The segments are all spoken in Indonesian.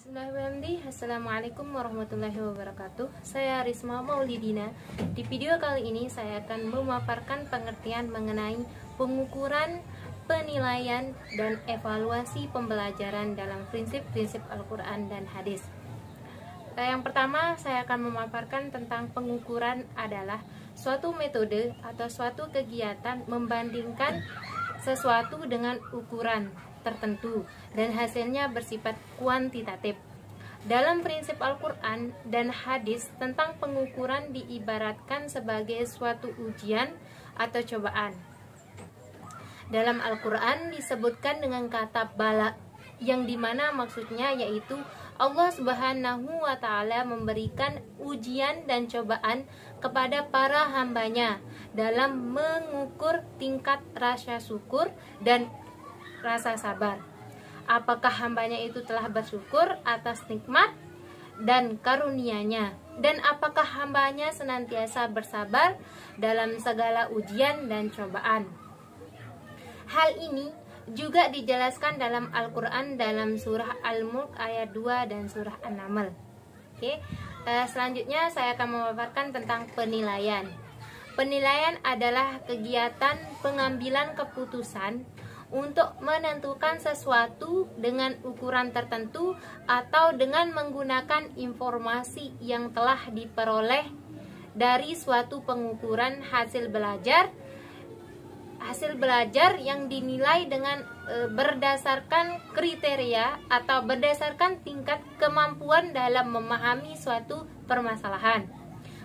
Bismillahirrahmanirrahim. Assalamualaikum warahmatullahi wabarakatuh. Saya Risma Maulidina. Di video kali ini saya akan memaparkan pengertian mengenai pengukuran, penilaian, dan evaluasi pembelajaran dalam prinsip-prinsip Al-Quran dan hadis. Yang pertama saya akan memaparkan tentang pengukuran adalah suatu metode atau suatu kegiatan membandingkan sesuatu dengan ukuran tertentu dan hasilnya bersifat kuantitatif. Dalam prinsip Al-Quran dan hadis tentang pengukuran diibaratkan sebagai suatu ujian atau cobaan. Dalam Al-Quran disebutkan dengan kata bala, yang dimana maksudnya yaitu Allah Subhanahu wa Ta'ala memberikan ujian dan cobaan kepada para hambanya dalam mengukur tingkat rasa syukur dan rasa sabar. Apakah hambanya itu telah bersyukur atas nikmat dan karunia-Nya, dan apakah hambanya senantiasa bersabar dalam segala ujian dan cobaan. Hal ini juga dijelaskan dalam Al-Quran dalam surah Al-Mulk ayat 2 dan surah An-Naml. Selanjutnya saya akan memaparkan tentang penilaian. Penilaian adalah kegiatan pengambilan keputusan untuk menentukan sesuatu dengan ukuran tertentu atau dengan menggunakan informasi yang telah diperoleh dari suatu pengukuran hasil belajar yang dinilai dengan berdasarkan kriteria atau berdasarkan tingkat kemampuan dalam memahami suatu permasalahan,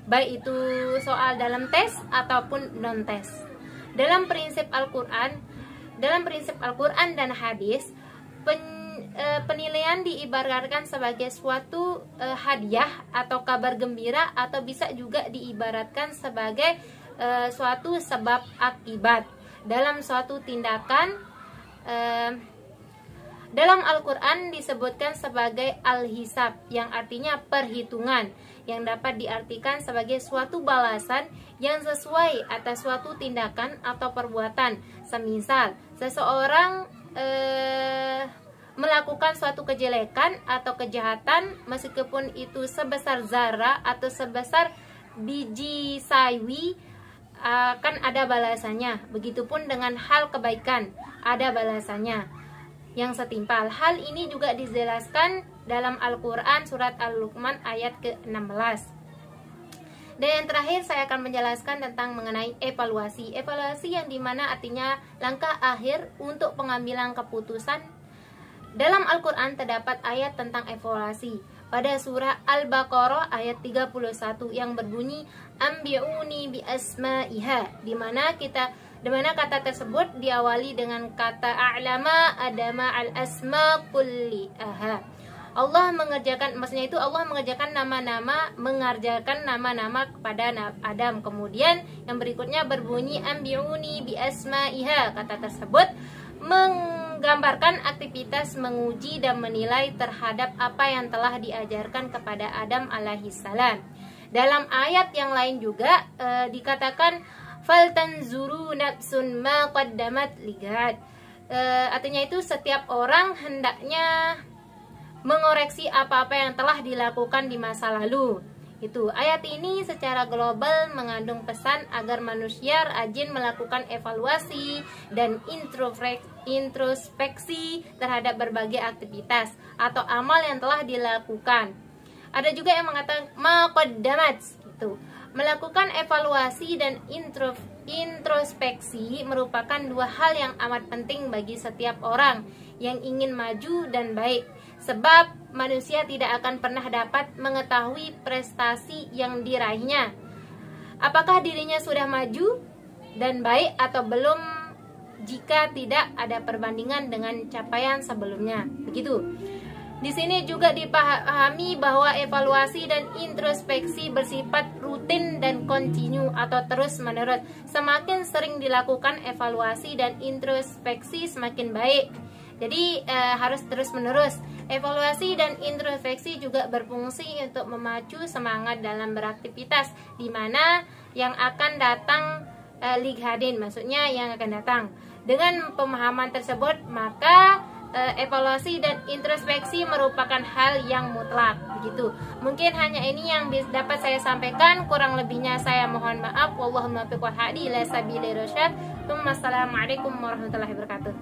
baik itu soal dalam tes ataupun non-tes. Dalam prinsip Al-Quran dan hadis, penilaian diibaratkan sebagai suatu hadiah atau kabar gembira, atau bisa juga diibaratkan sebagai suatu sebab akibat dalam suatu tindakan. Dalam Al-Quran disebutkan sebagai al-hisab, yang artinya perhitungan, yang dapat diartikan sebagai suatu balasan yang sesuai atas suatu tindakan atau perbuatan. Semisal seseorang melakukan suatu kejelekan atau kejahatan, meskipun itu sebesar zarah atau sebesar biji sawi, akan ada balasannya. Begitupun dengan hal kebaikan, ada balasannya yang setimpal. Hal ini juga dijelaskan dalam Al-Quran surat Al-Luqman ayat ke-16. Dan yang terakhir saya akan menjelaskan tentang mengenai evaluasi. Evaluasi yang dimana artinya langkah akhir untuk pengambilan keputusan. Dalam Al-Quran terdapat ayat tentang evaluasi pada surah Al-Baqarah ayat 31 yang berbunyi ambi'uni bi asma'iha, di mana kata tersebut diawali dengan kata a'lama adama al-asma kulliha. Allah mengerjakan nama-nama kepada Adam. Kemudian yang berikutnya berbunyi ambi'uni bi asma'iha. Kata tersebut menggambarkan aktivitas menguji dan menilai terhadap apa yang telah diajarkan kepada Adam alaihissalam. Dalam ayat yang lain juga dikatakan faltanzuru nafsun ma qaddamat ligad. Artinya itu setiap orang hendaknya mengoreksi apa-apa yang telah dilakukan di masa lalu. Itu ayat ini secara global mengandung pesan agar manusia rajin melakukan evaluasi dan introspeksi terhadap berbagai aktivitas atau amal yang telah dilakukan. Ada juga yang mengatakan maqaddamat, itu melakukan evaluasi dan introspeksi merupakan dua hal yang amat penting bagi setiap orang yang ingin maju dan baik, sebab manusia tidak akan pernah dapat mengetahui prestasi yang diraihnya, apakah dirinya sudah maju dan baik atau belum, jika tidak ada perbandingan dengan capaian sebelumnya. Begitu. Di sini juga dipahami bahwa evaluasi dan introspeksi bersifat rutin dan kontinu atau terus-menerus. Semakin sering dilakukan evaluasi dan introspeksi semakin baik. Jadi harus terus-menerus. Evaluasi dan introspeksi juga berfungsi untuk memacu semangat dalam beraktivitas, di mana yang akan datang lighadin, maksudnya yang akan datang. Dengan pemahaman tersebut, maka evaluasi dan introspeksi merupakan hal yang mutlak begitu. Mungkin hanya ini yang dapat saya sampaikan, kurang lebihnya saya mohon maaf. Wallahul muwaffiq wal hadi ila sabilir rasyad. Assalamualaikum warahmatullahi wabarakatuh.